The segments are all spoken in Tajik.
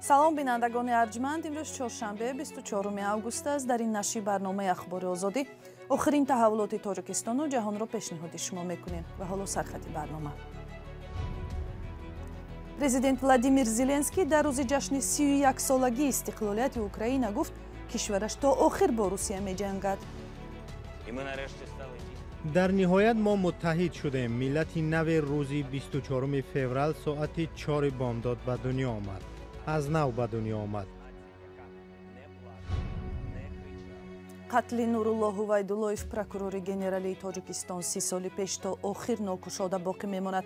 салом бинандагони арҷманд, имрӯз чоршанбе 24 август аст. дар ин нашри барномаи ахбори озодӣ охирин таҳаввулоти тоҷикистону ҷаҳонро пешниҳоди шумо мекунем. ва ҳоло сархати барнома. президент Владимир Зеленский дар рӯзи ҷашни 31-солагии истиқлолияти Украина гуфт, кишвараш то охир бо Русия меҷангад. дар ниҳоят мо муттаҳид шудем. миллати нави рӯзи 24 феврал соати 4 бомдод ба дунё омад. аз нав ба дунё омад. қатли Нуруллоҳ Ҳувайдуллоев, прокурори генералии Тоҷикистон 30 соли пеш то охир нокушода боқӣ мемонад.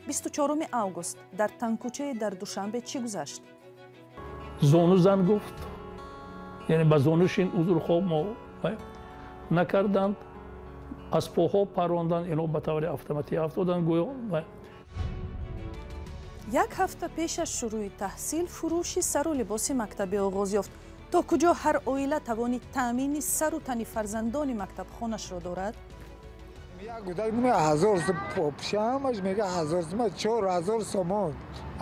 24 август дар танкӯчае дар Душанбе чӣ гузашт? зону зан гуфт, яъне ба зонушин узрхоҳ мо накарданд, аз поҳо паронданд, ино ба таври автоматӣ афтоданд гӯё. як ҳафта пеш аз шурӯи таҳсил фурӯши сару либоси мактабӣ оғоз ёфт. то куҷо ҳар оила тавони таъмини сару тани фарзандони мактабхонашро дорад? як гудай мега 1000 сом попшамаш мега 1000 сом 4000 сомон.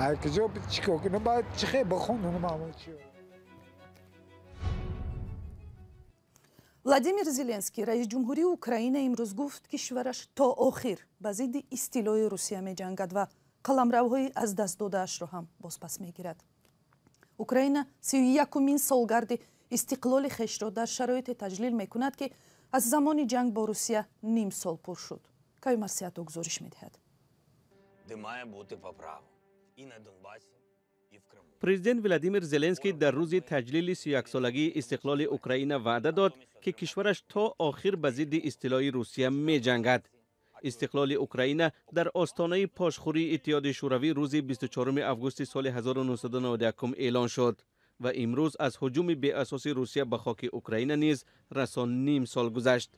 ай куҷо чико кунам баъд чихе бахонам амачи. Владимир Зеленский, раис ҷумҳурии Украина, имрӯз гуфт, кишвараш то охир ба зидди истилои Русия меҷангад ва қаламравҳои аз даст додаашро ҳам бозпас мегирад. Украина 31-умин солгарди истиқлоли хешро дар шароите таҷлил мекунад, ки аз замони ҷанг бо Русия ним сол пур шуд. Кави Марсиятов гузориш медиҳад. президент Владимир Зеленский дар рӯзи таҷлили 31-солагии истиқлоли Украина ваъда дод, ки кишвараш то охир ба зидди истилои Русия меҷангад. استقلال اوکراین در آستانه پاشخوری اتحاد شوروی روز 24 آگوست سال 1991 اعلان شد و امروز از هجوم بی اساس روسیه به خاک اوکراین نیز رسان نیم سال گذشت.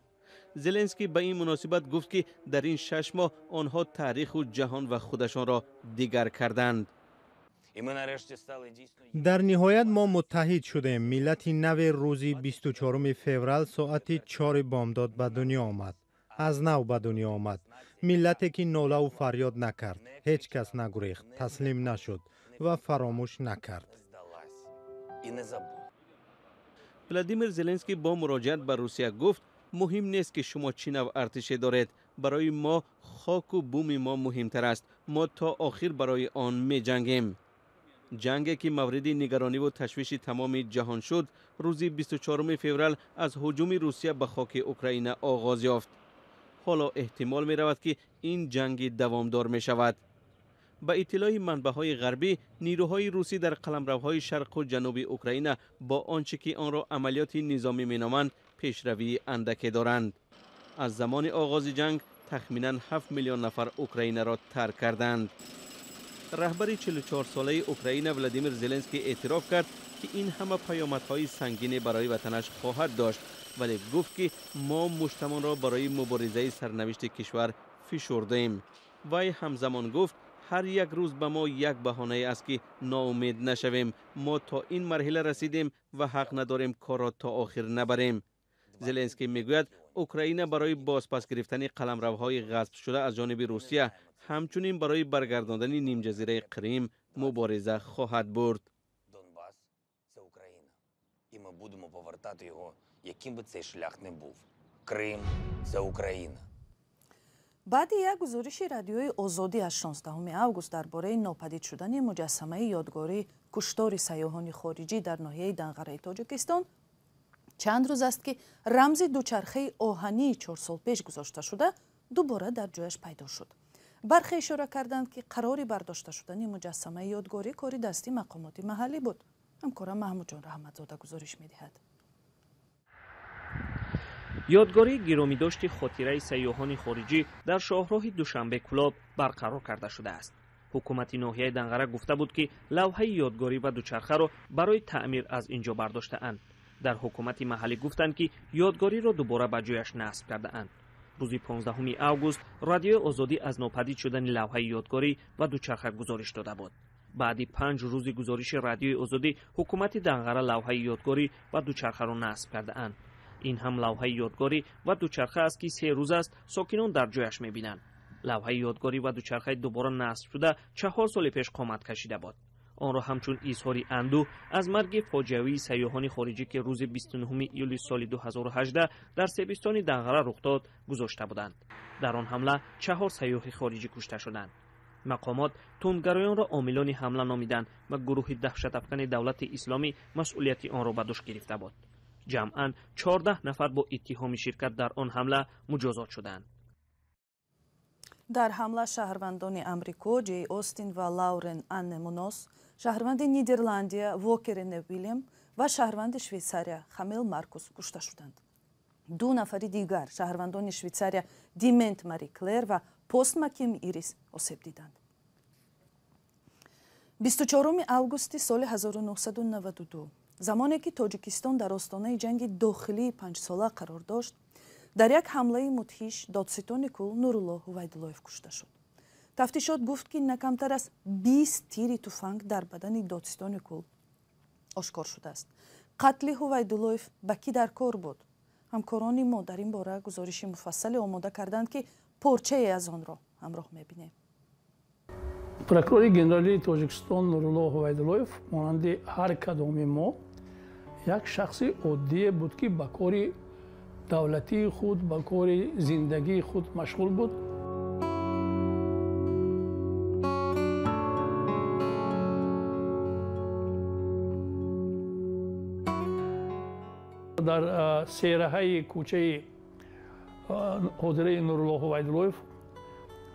زلنسکی به این مناسبت گفت که در این 6 ماه آنها تاریخ و جهان و خودشان را دیگر کردند. در نهایت ما متحد شدیم. ملت نو روزی 24 فوریه ساعت 4 بامداد به دنیا آمد. از نو به دنیا آمد. ملتی که ناله و فریاد نکرد. هیچ کس نگریخت. تسلیم نشد و فراموش نکرد. ولادیمیر زلنسکی با مراجعت به روسیه گفت مهم نیست که شما چه نوع ارتشی دارید. برای ما خاک و بوم ما مهمتر است. ما تا آخر برای آن می جنگیم. جنگی که مورد نگرانی و تشویش تمام جهان شد روز 24 فوریه از هجوم روسیه به خاک اوکراین آغاز یافت. حالا احتمال می رود که این جنگ دوامدار می شود. با اطلاع منبع‌های غربی، نیروهای روسی در قلمروهای شرق و جنوب اوکراین با آنچه که آن را عملیات نظامی می‌نامند پیشروی اندکی دارند. از زمان آغاز جنگ تخمیناً 7 میلیون نفر اوکراین را ترک کردند. رهبر 44 ساله اوکراین ولادیمیر زلنسکی اعتراف کرد که این همه پیامدهای سنگین برای وطنش خواهد داشت، ولی گفت که ما مجتمع را برای مبارزه سرنوشت کشور فشردیم. وی همزمان گفت هر یک روز به ما یک بهانه است که ناامید نشویم. ما تا این مرحله رسیدیم و حق نداریم کار را تا آخر نبریم. زلنسکی میگوید اوکراین برای بازپس گرفتن قلمروهای غصب شده از جانب روسیه همچنین برای برگرداندن نیم جزیره کریم مبارزه خواهد برد. Донбас – це Україна. І ми будемо повертати його, яким би цей шлях не був. Крим – це Україна. баъди як гузориши радиои озодӣ аз 16 август дар бораи нопадид шудани муҷассамаи ёдгории куштори сайёҳони хориҷӣ дар ноҳияи Данғараи Тоҷикистон, чанд рӯз аст ки рамзи дучархаи оҳании 4 сол пеш гузошта шуда дубора дар ҷояш пайдо шуд. бархе ишора карданд ки қарори бардошта шудани муҷассамаи ёдгорӣ кори дасти мақомоти маҳаллӣ буд. ҳамкорам маҳмудҷон раҳматзода гузориш медиҳад. یادگاری گرامیداشت خاطره سیاحان خارجی در شاهراه دوشنبه کلاب برقرار کرده شده است. حکومت ناحیه دنغره گفته بود که لوحه یادگاری و دوچرخه را برای تعمیر از اینجا برداشته اند. در حکومت محلی گفتند که یادگاری را دوباره به جایش نصب کرده اند. روز 15 آگوست رادیو آزادی از ناپدید شدن لوحه یادگاری و دوچرخه گزارش داده بود. بعد 5 روز گزارش رادیو آزادی حکومت دنغره لوحه یادگاری و دوچرخه را نصب کرده اند. این هم لوحه یادگاری و دوچرخه است که 3 روز است ساکنان در جایش می‌بینند. لوحه یادگاری و دوچرخه دوباره نصب شده 4 سال پیش قامت کشیده بود. آن را همچون اظهاری اندوه از مرگ فاجعه‌ای سیاحان خارجی که روز 29 ایولی سال 2018 در سیبستان دنقره رخ داد گذاشته بودند. در آن حمله 4 سیاح خارجی کشته شدند. مقامات تندگرایان را عاملان حمله نامیدند و گروه دهشت افکن دولت اسلامی مسئولیت آن را به دوش گرفته بود. جمعاً 14 نفر با اتهام شرکت در آن حمله مجازات شدند. در حمله شهروندان امریکا جی اوستین و لاورن آنمونوس، شهروند نیدرلندیا ووکر ویلیام و شهروند شویڅاریا خامیل مارکوس کشته شدند. 2 نفر دیگر شهروندان شویڅاریا دیمنت ماری کلر و پست مکیم ایریس آسیب دیدند. 24 августи соли 1992 замоне ки тоҷикистон дар остонаи ҷанги дохилии 5 сола қарор дошт, дар як ҳамлаи мудҳиш додситони кул Нурулло Ҳувайдуллоев кушта шуд. тафтишот гуфт ки на камтар аз 20 тири туфанг дар бадани додситони кул ошкор шудааст. қатли Ҳувайдуллоев ба кӣ дар кор буд? ҳамкорони мо дар ин бора гузориши муфассале омода карданд ки порчае аз онро ҳамроҳ мебинем. прокурори генералии тоҷикистон Нурулло Ҳувайдуллоев монанди ҳар кадоми мо як шахси оддие буд ки ба кори давлатии худ, ба кори зиндагии худ машғул буд. дар сераҳаи кӯчаи ҳозираи Нурулло Ҳувайдуллоев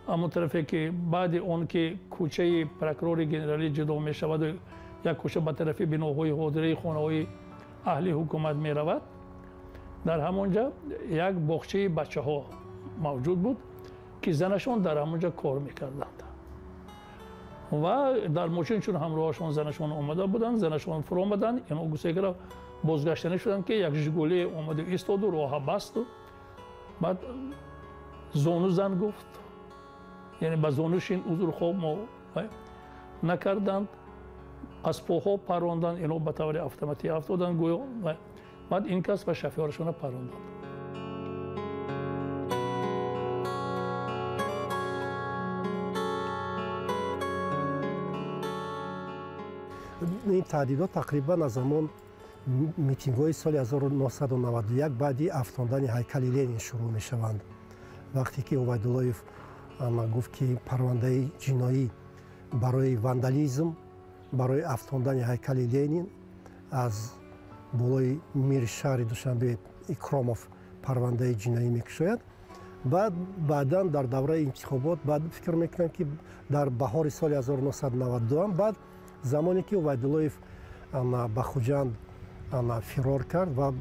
ҳамон тарафе ки баъди он ки кӯчаи прокурори генералӣ ҷудо мешаваду як кӯча ба тарафи биноҳои ҳозираи хонаҳои аҳли ҳукумат меравад, дар ҳамонҷа як боғчаи бачаҳо мавҷуд буд ки занашон дар ҳамонҷа кор мекарданд ва дар мошин чун ҳамроҳашон занашон омада буданд, занашон фуромаданд, инҳо гусекара бозгаштанӣ шуданд ки як жигулӣ омаду истоду роҳа басту баъд зону зан гуфт, яъне ба зонушин узрхоҳ мо накарданд, аз поҳо паронданд, инҳо ба таври автоматӣ афтоданд гӯё, баъд ин кас ба шофёрашона паронданд. این تعدیدات تقریبا از زمان میتینگ‌های سال 1991 بعدی افشاندن هیکل لنین شروع میشوند. وقتی که عبیداللهیف گفت که پرونده جنایی برای واندالیسم، برای افشاندن هیکل لنین از بالای میر شهر دوشنبه اکراموف پرونده جنایی میکشاید. بعدا در دوره انتخابات بعد فکر میکنم که در بهار سال 1992 بعد زمانی که عبیداللهیف به خوجند فرار کرد و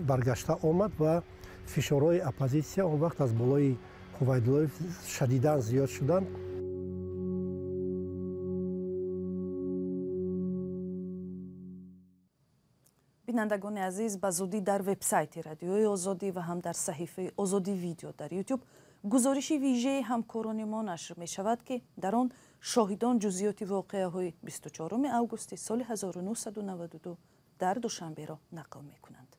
برگشته آمد و فشارهای اپوزیسیا اون وقت از بالای عبیداللهیف شدیداً زیاد شدند. бинандагони азиз, ба зудӣ дар вебсайти радиои озодӣ ва ҳам дар саҳифаи озодӣ видео дар ютуб гузориши вижеи ҳамкорони мо нашр мешавад ки дар он шоҳидон ҷузъиёти воқеаҳои 24 августи соли 1992 дар душанберо нақл мекунанд.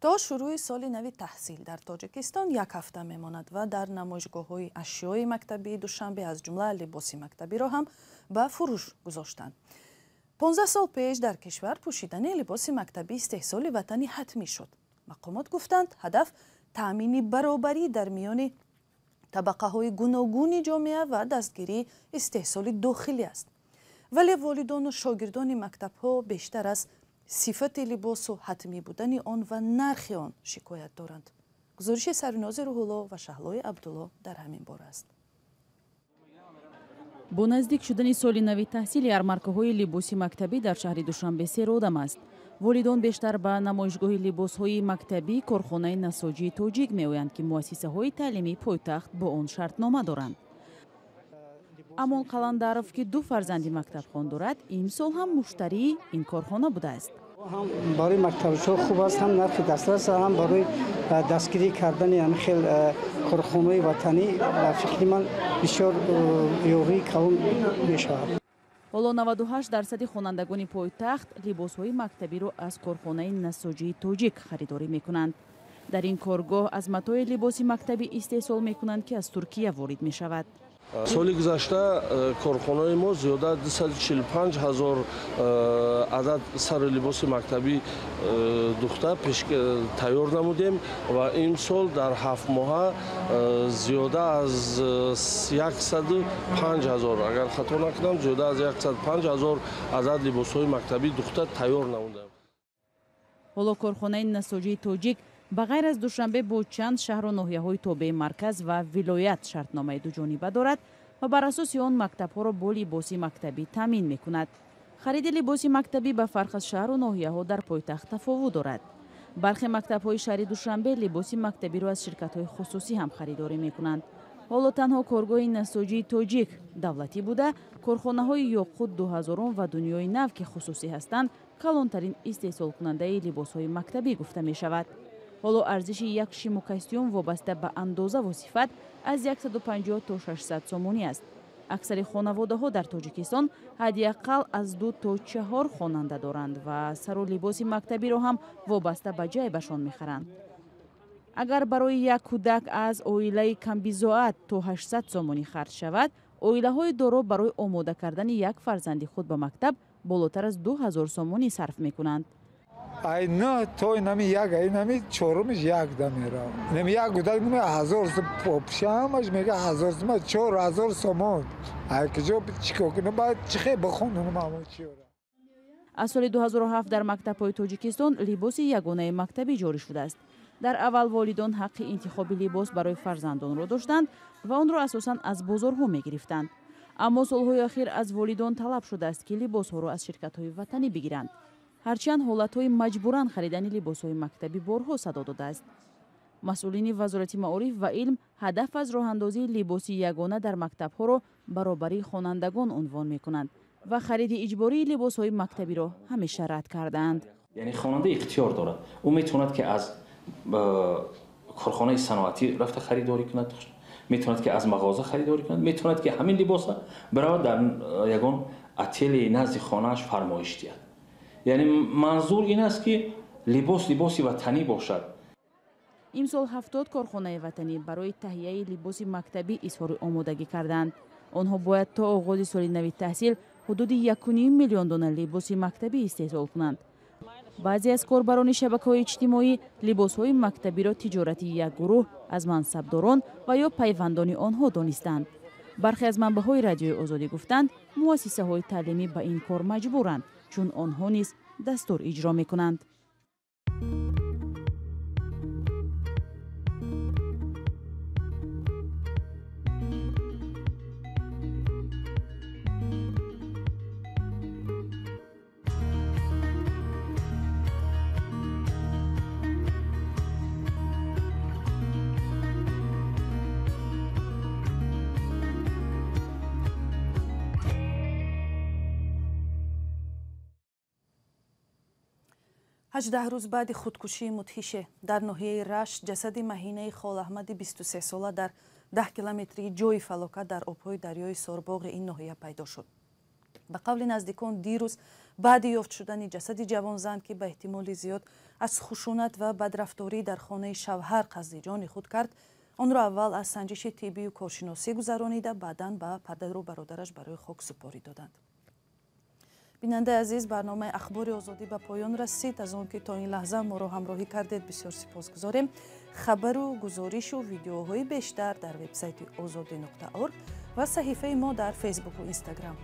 تا شروع سال نوی تحصیل در تاجیکستان یک هفته میماند و در نمایشگاه‌های اشیای مکتبی دوشنبه از جمله لباس مکتبی را هم به فروش گذاشتند. 15 سال پیش در کشور پوشیدن لباس مکتبی استحصال وطنی حتمی شد. مقامات گفتند هدف تأمین برابری در میان طبقه‌های گوناگون جامعه و دستگیری استحصال داخلی است. ولی والدان و شاگردان مکتب‌ها بیشتر از صفت لباس و حتمی بودن آن و نرخ آن شکایت دارند. گزارش سرناز روح‌الله و شهلای عبدالله در همین باره است. با نزدیک شدن سال نوی تحصیل یارمارکه‌های لباس مکتبی در شهر دوشنبه سرودم است. والدان بیشتر به نمایشگاه لباس‌های مکتبی کارخانه نساجی تاجیک می‌آیند که مؤسسه‌های تعلیمی پایتخت با آن شرطنامه دارند. امون قلندرов که 2 فرزند مکتب خوان دارد، امسال هم مشتری این کارخانه بوده است. هم برای مکتبچو خوب است، هم نرخ دسترس، هم برای دستگیری کردن هم خیلی کارخانه‌های وطنی فکر من بسیار یاری کلان میشود. ҳоло 98% хонандагони пойтахт либосҳои мактабиро аз корхонаи насоҷии тоҷик харидорӣ мекунанд. дар ин коргоҳ аз матои либоси мактабӣ истеҳсол мекунанд ки аз Туркия ворид мешавад. соли гузашта корхонаи мо зиёда 245 000 адад сари либоси мактабӣ духта тайёр намудем ва имсол дар 7 моҳа зиёда аз 105 000, агар хато накунам, зиёда аз 105 000 адад либосҳои мактабӣ духта тайёр намудем. ҳоло корхонаи насоҷии тоҷик ба ғайр аз душанбе бо чанд шаҳру ноҳияҳои тобеи марказ ва вилоят шартномаи дуҷониба дорад ва бар асоси он мактабҳоро бо либоси мактабӣ таъмин мекунад. хариди либоси мактабӣ ба фарқ аз шаҳру ноҳияҳо дар пойтахт тафовут дорад. бархе мактабҳои шаҳри душанбе либоси мактабиро аз ширкатҳои хусусӣ ҳам харидорӣ мекунанд. ҳоло танҳо коргоҳи насоҷии тоҷик давлатӣ буда, корхонаҳои Ёқут 2000 ва Дунёи нав ки хусусӣ ҳастанд, калонтарин истеҳсолкунандаи либосҳои мактабӣ гуфта мешавад. ҳоло арзиши як шиму костюм вобаста ба андоза ва сифат аз 150 то 600 сомонӣ аст. аксари хонаводаҳо дар Тоҷикистон ҳадиаққал аз 2 то 4 хонанда доранд ва сару либоси мактабиро ҳам вобаста ба ҷайбашон мехаранд. агар барои як кӯдак аз оилаи камбизоат то 800 сомонӣ харҷ шавад, оилаҳои доро барои омода кардани як фарзанди худ ба мактаб болотар аз 2000 сомонӣ сарф мекунанд. ай на той нами як ай нами чорумиш як да мера нами як гудак нами 1000 попшамаш мега 1000 4000 сомон ай киҷо чикокна баъд чихе бахонум мамо чиёра. аз соли 2007 дар мактабҳои Тоҷикистон либоси ягонаи мактабӣ ҷорӣ шудааст. дар аввал волидон ҳаққи интихоби либос барои фарзандонро доштанд ва онро асосан аз бозорҳо мегирифтанд. аммо солҳои ахир аз волидон талаб шудааст ки либосҳоро аз ширкатҳои ватанӣ бигиранд. ҳарчанд ҳолатҳои маҷбуран харидани либосҳои мактабӣ борҳо садо додааст. масъулини вазорати маориф ва илм ҳадаф аз роҳандозии либоси ягона дар мактабҳоро баробарии хонандагон унвон мекунанд ва хариди иҷбории либосҳои мактабиро ҳамеша рад кардаанд. яъне хонанда ихтиёр дорад, ӯ метавонад ки аз корхонаи саноатӣ рафта харидорӣ кунад, метавонад ки аз мағоза харидорӣ кунад, метавонад ки ҳамин либоса биравад дар ягон отели назди хонааш фармоиш диҳад. яъне манзур ин аст ки либоси ватанӣ бошад. имсол 70 корхонаи ватанӣ барои таҳияи либоси мактабӣ изҳори омодагӣ карданд. онҳо бояд то оғози соли нави таҳсил ҳудуди 1.5 миллион дона либоси мактабӣ истеҳсол кунанд. баъзе аз корбарони шабакаҳои иҷтимоӣ либосҳои мактабиро тиҷорати як гурӯҳ аз мансабдорон ва ё пайвандони онҳо донистанд. бархе аз манбаъҳои радиои озодӣ гуфтанд, муассисаҳои таълимӣ ба ин кор маҷбуранд, чун онҳо низ дастур иҷро мекунанд. هجده روز بعد خودکشی مدهشه در ناحیه رشت جسد مهینه خالاحمد 23 ساله در 10 کیلومتری جای فلاکت در آبهای دریای سارباغ این ناحیه پیدا شد. به قول نزدیکان دیروز بعد یافت شدن جسد جوانزن که به احتمال زیاد از خشونت و بدرفتاری در خانه شوهر قصد جان خود کرد، آن را اول از سنجش طبی و کارشناسی گذرانیده بعداً به پدر و برادرش برای خاک سپاری دادند. بیننده عزیز، برنامه اخبار آزادی به پایان رسید. از آن که تا این لحظه ما را همراهی کردید بسیار سپاسگزاریم. خبر و گزارش و ویدیوهای بیشتر در وبسایت azadi.org و صحیفه ما در فیسبوک و اینستاگرام.